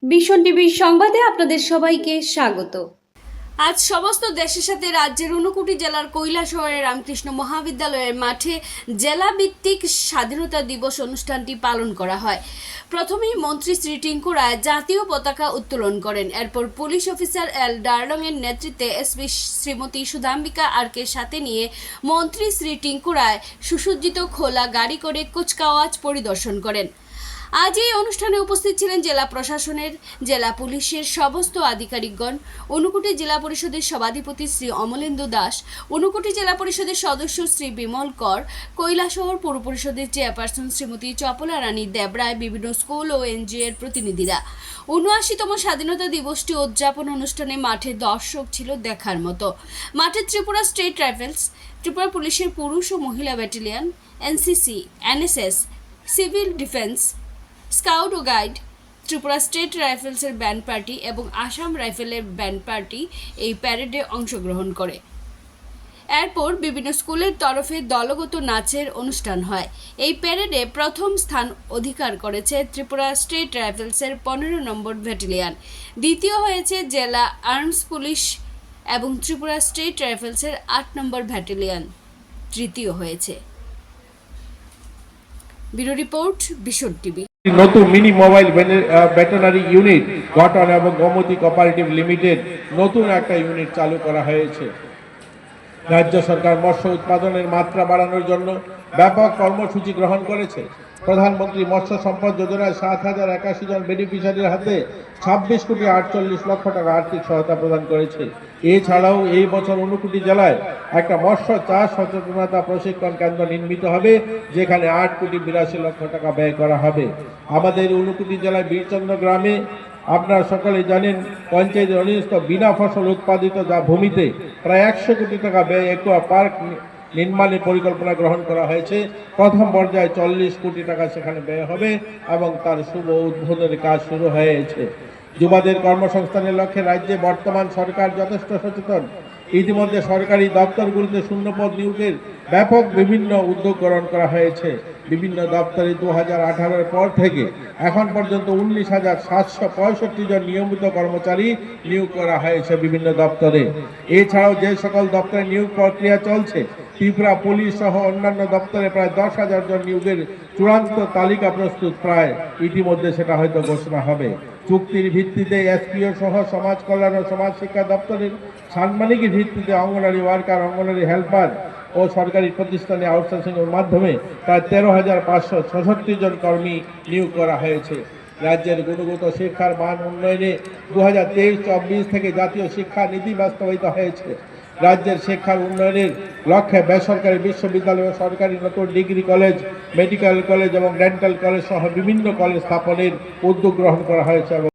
ভীষণ টিভির সংবাদে আপনাদের সবাইকে স্বাগত। আজ সমস্ত দেশের সাথে রাজ্যের 59 জেলার কৈলাসহরের রামকৃষ্ণ মহাবিদ্যালয়ের মাঠে জেলা ভিত্তিক স্বাধীনতা দিবস অনুষ্ঠানটি পালন করা হয়। প্রথমেই মন্ত্রী শ্রী টিঙ্কু রায় জাতীয় পতাকা উত্তোলন করেন। এরপর পুলিশ অফিসার এল ডার্লং এর নেতৃত্বে এসপি শ্রীমতী সুধাম্বিকা আরকে সাথে নিয়ে মন্ত্রী শ্রী টিঙ্কু রায় সুসজ্জিত খোলা গাড়ি করে কুচকাওয়াজ পরিদর্শন করেন। আজ এই অনুষ্ঠানে উপস্থিত ছিলেন জেলা প্রশাসনের, জেলা পুলিশের সমস্ত আধিকারিকগণ, 59 জেলা পরিষদের সভাধিপতি শ্রী অমলেন্দু দাস, 59 জেলা পরিষদের সদস্য শ্রী বিমল কর, কৈলাসহর পৌর পরিষদের চেয়ারপারসন শ্রীমতী চপলা রানী দেবরায়, বিভিন্ন স্কুল ও এনজিও এর প্রতিনিধিরা। 79তম স্বাধীনতা দিবসটি উদযাপন অনুষ্ঠানে মাঠে দর্শক ছিল দেখার মতো। মাঠে ত্রিপুরা স্টেট রাইফেলস, ত্রিপুরা পুলিশের পুরুষ ও মহিলা battalion, NCC, NSS, civil defence, scout ও গাইড, ত্রিপুরা স্টেট রাইফেলসের ব্যান্ড পার্টি এবং আসাম রাইফেলের ব্যান্ড পার্টি এই প্যারেডে অংশগ্রহণ করে। এরপর বিভিন্ন স্কুলের তরফে দলগত নাচের অনুষ্ঠান হয়। এই প্যারেডে প্রথম স্থান অধিকার করেছে ত্রিপুরা স্টেট রাইফেলসের 15 নম্বর ব্যাটালিয়ন, দ্বিতীয় হয়েছে জেলা আর্মস পুলিশ এবং ত্রিপুরা স্টেট রাইফেলসের 8 নম্বর ব্যাটালিয়ন তৃতীয় হয়েছে। ব্যুরো রিপোর্ট, ভীষণ টিভি। নতুন মিনি মোবাইল ভেটেরিনারি ইউনিট গঠন এবং গোমতী কোঅপারেটিভ লিমিটেড নতুন একটা ইউনিট চালু করা হয়েছে। রাজ্য সরকার মৎস্য উৎপাদনের মাত্রা বাড়ানোর জন্য ব্যাপক কর্মসূচি গ্রহণ করেছে। প্রধানমন্ত্রী মৎস্য সম্পদ যোজনায় 7,081 জন বেনিফিশিয়ারির হাতে 26 কোটি 48 লক্ষ টাকা আর্থিক সহায়তা প্রদান করেছে। এছাড়াও এই বছর 59 জেলায় একটা মৎস্য চাষ সচেতনতা প্রশিক্ষণ কেন্দ্র নির্মিত হবে, যেখানে 8 কোটি 82 লক্ষ টাকা ব্যয় করা হবে। আমাদের 59 জেলায় বীরচন্দ্র গ্রামে আপনারা সকলে জানেন পঞ্চায়েতের অধীনস্থ বিনা ফসল উৎপাদিত যা ভূমিতে প্রায় 100 কোটি টাকা ব্যয় একোয়া পার্ক নির্মাণের পরিকল্পনা গ্রহণ করা হয়েছে। প্রথম পর্যায়ে 40 কোটি টাকা সেখানে ব্যয় হবে এবং তার শুভ উদ্বোধনের কাজ শুরু হয়েছে। যুবদের কর্মসংস্থানের লক্ষ্যে রাজ্যে বর্তমান সরকার যথেষ্ট সচেতন। ইতিমধ্যে সরকারি দপ্তরগুলিতে শূন্যপদ নিয়োগের ব্যাপক বিভিন্ন উদ্যোগ গ্রহণ করা হয়েছে। বিভিন্ন দপ্তরে 2018-এর পর থেকে এখন পর্যন্ত 19,765 জন নিয়মিত কর্মচারী নিয়োগ করা হয়েছে বিভিন্ন দপ্তরে। এছাড়াও যে সকল দপ্তরে নিয়োগ প্রক্রিয়া চলছে, ত্রিপুরা পুলিশ সহ অন্যান্য দপ্তরে প্রায় 10,000 জন নিয়োগের চূড়ান্ত তালিকা প্রস্তুত, প্রায় ইতিমধ্যে সেটা হয়তো ঘোষণা হবে। চুক্তির ভিত্তিতে এসপিও সহ সমাজ কল্যাণ ও সমাজ শিক্ষা দপ্তরের সাম্মানিক ভিত্তিতে অঙ্গনারী ওয়ার্কার, অঙ্গনারী হেল্পার ও সরকারি প্রতিষ্ঠানে আউটসোর্সিংয়ের মাধ্যমে প্রায় 13,566 জন কর্মী নিয়োগ করা হয়েছে। রাজ্যের গুণগত শিক্ষার মান উন্নয়নে 2023-24 থেকে জাতীয় শিক্ষা নীতি বাস্তবায়িত হয়েছে। রাজ্যের শিক্ষার উন্নয়নের লক্ষ্যে বেসরকারি বিশ্ববিদ্যালয় ও সরকারি নতুন ডিগ্রি কলেজ, মেডিকেল কলেজ এবং ডেন্টাল কলেজ সহ বিভিন্ন কলেজ স্থাপনের উদ্যোগ গ্রহণ করা হয়েছে।